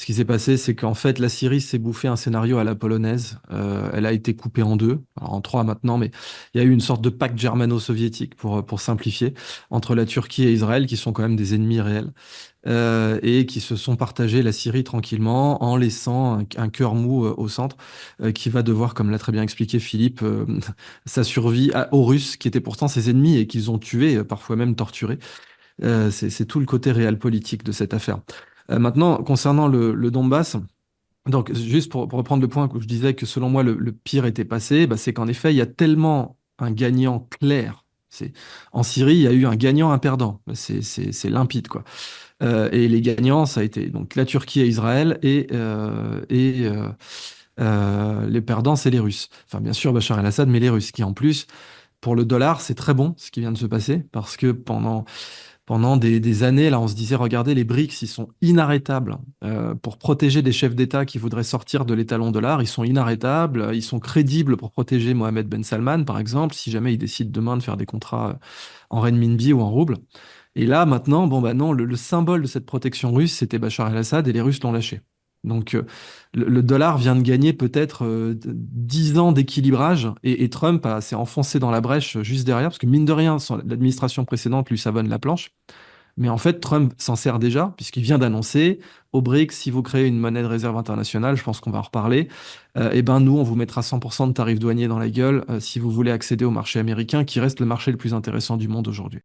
Ce qui s'est passé, c'est qu'en fait, la Syrie s'est bouffé un scénario à la polonaise. Elle a été coupée en deux, alors en trois maintenant, mais il y a eu une sorte de pacte germano-soviétique, pour simplifier, entre la Turquie et Israël, qui sont quand même des ennemis réels, et qui se sont partagés la Syrie tranquillement en laissant un cœur mou au centre, qui va devoir, comme l'a très bien expliqué Philippe, sa survie aux Russes, qui étaient pourtant ses ennemis et qu'ils ont tués, parfois même torturés. C'est tout le côté réel politique de cette affaire. Maintenant, concernant le Donbass, donc juste pour reprendre le point que je disais que selon moi le pire était passé, bah, c'est qu'en effet, il y a tellement un gagnant clair. En Syrie, il y a eu un gagnant, un perdant. C'est limpide, quoi. Et les gagnants, ça a été donc la Turquie et Israël, et les perdants, c'est les Russes. Enfin, bien sûr, Bachar el-Assad, mais les Russes, qui en plus, pour le dollar, c'est très bon ce qui vient de se passer, parce que pendant des années, là, on se disait, regardez, les BRICS, ils sont inarrêtables pour protéger des chefs d'État qui voudraient sortir de l'étalon dollar. Ils sont inarrêtables, ils sont crédibles pour protéger Mohamed Ben Salman, par exemple, si jamais il décide demain de faire des contrats en renminbi ou en rouble. Et là, maintenant, bon, bah non, le symbole de cette protection russe, c'était Bachar el-Assad et les Russes l'ont lâché. Donc, le dollar vient de gagner peut-être 10 ans d'équilibrage et Trump s'est enfoncé dans la brèche juste derrière, parce que mine de rien, l'administration précédente lui savonne la planche. Mais en fait, Trump s'en sert déjà, puisqu'il vient d'annoncer au BRICS, si vous créez une monnaie de réserve internationale, je pense qu'on va en reparler, eh ben nous, on vous mettra 100% de tarifs douaniers dans la gueule si vous voulez accéder au marché américain, qui reste le marché le plus intéressant du monde aujourd'hui.